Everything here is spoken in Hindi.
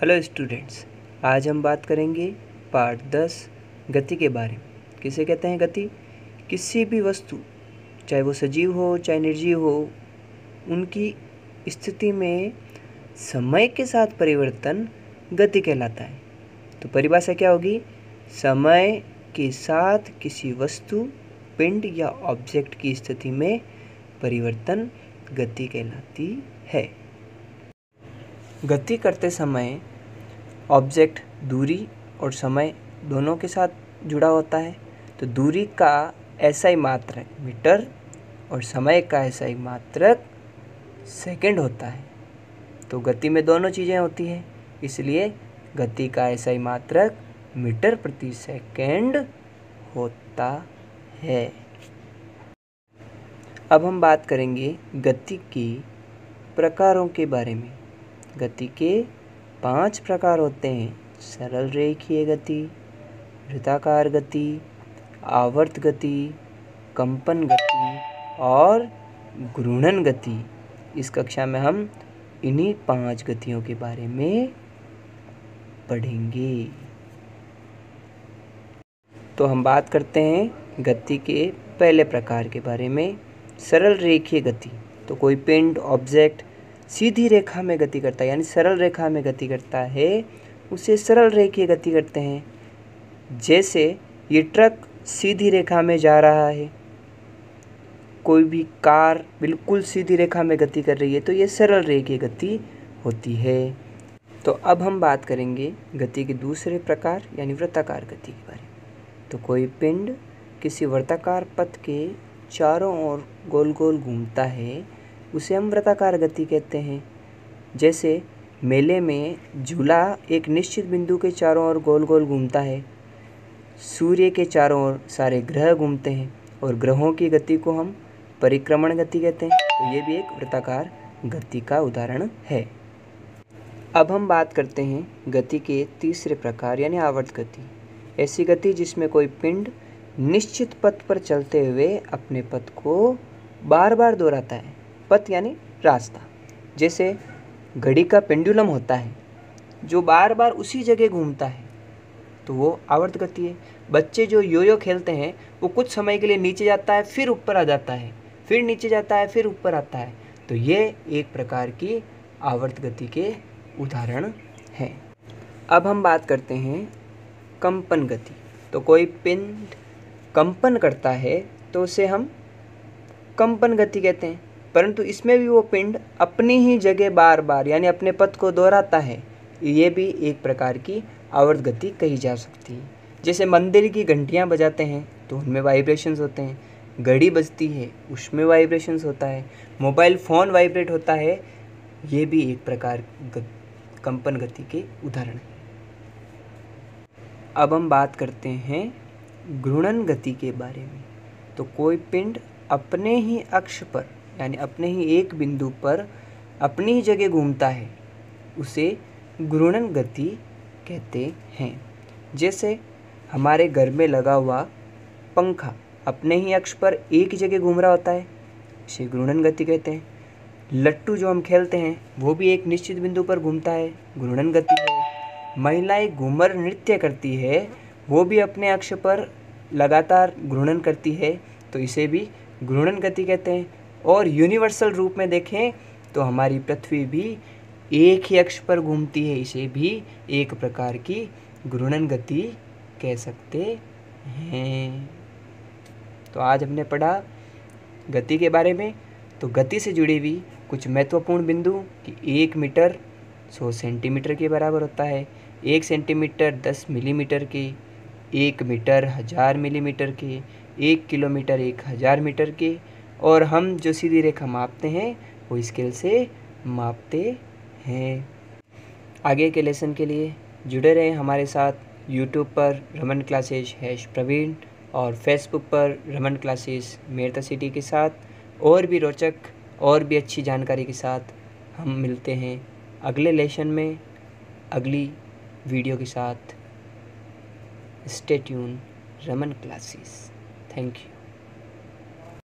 हेलो स्टूडेंट्स, आज हम बात करेंगे पार्ट 10 गति के बारे में। किसे कहते हैं गति? किसी भी वस्तु, चाहे वो सजीव हो चाहे निर्जीव हो, उनकी स्थिति में समय के साथ परिवर्तन गति कहलाता है। तो परिभाषा क्या होगी? समय के साथ किसी वस्तु, पिंड या ऑब्जेक्ट की स्थिति में परिवर्तन गति कहलाती है। गति करते समय ऑब्जेक्ट दूरी और समय दोनों के साथ जुड़ा होता है। तो दूरी का एसआई मात्रक मीटर और समय का एसआई मात्रक सेकंड होता है। तो गति में दोनों चीज़ें होती हैं, इसलिए गति का एसआई मात्रक मीटर प्रति सेकंड होता है। अब हम बात करेंगे गति के प्रकारों के बारे में। गति के 5 प्रकार होते हैं: सरल रेखीय गति, वृत्ताकार गति, आवर्त गति, कंपन गति और घूर्णन गति। इस कक्षा में हम इन्हीं 5 गतियों के बारे में पढ़ेंगे। तो हम बात करते हैं गति के पहले प्रकार के बारे में, सरल रेखीय गति। तो कोई पिंड, ऑब्जेक्ट सीधी रेखा में गति करता है, यानी सरल रेखा में गति करता है, उसे सरल रेखीय गति करते हैं। जैसे ये ट्रक सीधी रेखा में जा रहा है, कोई भी कार बिल्कुल सीधी रेखा में गति कर रही है, तो ये सरल रेखीय गति होती है। तो अब हम बात करेंगे गति के दूसरे प्रकार यानी वृत्ताकार गति के बारे में। तो कोई पिंड किसी वृत्ताकार पथ के चारों ओर गोल गोल घूमता है, उसे हम वृत्ताकार गति कहते हैं। जैसे मेले में झूला एक निश्चित बिंदु के चारों ओर गोल गोल घूमता है, सूर्य के चारों ओर सारे ग्रह घूमते हैं और ग्रहों की गति को हम परिक्रमण गति कहते हैं। तो ये भी एक वृत्ताकार गति का उदाहरण है। अब हम बात करते हैं गति के तीसरे प्रकार यानी आवर्त गति। ऐसी गति जिसमें कोई पिंड निश्चित पथ पर चलते हुए अपने पथ को बार बार दोहराता है। पथ यानी रास्ता। जैसे घड़ी का पेंडुलम होता है जो बार बार उसी जगह घूमता है, तो वो आवर्त गति है। बच्चे जो योयो खेलते हैं वो कुछ समय के लिए नीचे जाता है, फिर ऊपर आ जाता है, फिर नीचे जाता है, फिर ऊपर आता है। तो ये एक प्रकार की आवर्त गति के उदाहरण हैं। अब हम बात करते हैं कंपन गति। तो कोई पिंड कंपन करता है तो उसे हम कंपन गति कहते हैं, परंतु इसमें भी वो पिंड अपनी ही जगह बार बार यानी अपने पथ को दोहराता है। ये भी एक प्रकार की आवर्त गति कही जा सकती है। जैसे मंदिर की घंटियाँ बजाते हैं तो उनमें वाइब्रेशंस होते हैं, घड़ी बजती है उसमें वाइब्रेशंस होता है, मोबाइल फ़ोन वाइब्रेट होता है, ये भी एक प्रकार कंपन गति के उदाहरण हैं। अब हम बात करते हैं घूर्णन गति के बारे में। तो कोई पिंड अपने ही अक्ष पर यानी अपने ही एक बिंदु पर अपनी ही जगह घूमता है, उसे घूर्णन गति कहते हैं। जैसे हमारे घर में लगा हुआ पंखा अपने ही अक्ष पर एक ही जगह घूम रहा होता है, इसे घूर्णन गति कहते हैं। लट्टू जो हम खेलते हैं वो भी एक निश्चित बिंदु पर घूमता है, घूर्णन गति है। महिलाएं घूमर नृत्य करती है, वो भी अपने अक्ष पर लगातार घूर्णन करती है, तो इसे भी घूर्णन गति कहते हैं। और यूनिवर्सल रूप में देखें तो हमारी पृथ्वी भी एक ही अक्ष पर घूमती है, इसे भी एक प्रकार की घूर्णन गति कह सकते हैं। तो आज हमने पढ़ा गति के बारे में। तो गति से जुड़ी हुई कुछ महत्वपूर्ण बिंदु कि 1 मीटर 100 सेंटीमीटर के बराबर होता है, 1 सेंटीमीटर 10 मिलीमीटर के, 1 मीटर 1000 मिलीमीटर के, 1 किलोमीटर 1000 मीटर के, और हम जो सीधी रेखा मापते हैं वो स्केल से मापते हैं। आगे के लेसन के लिए जुड़े रहें हमारे साथ। यूट्यूब पर रमन क्लासेस #प्रवीण और फेसबुक पर रमन क्लासेस मेरता सिटी के साथ और भी रोचक और भी अच्छी जानकारी के साथ हम मिलते हैं अगले लेसन में अगली वीडियो के साथ। Stay tune Raman classes. Thank you.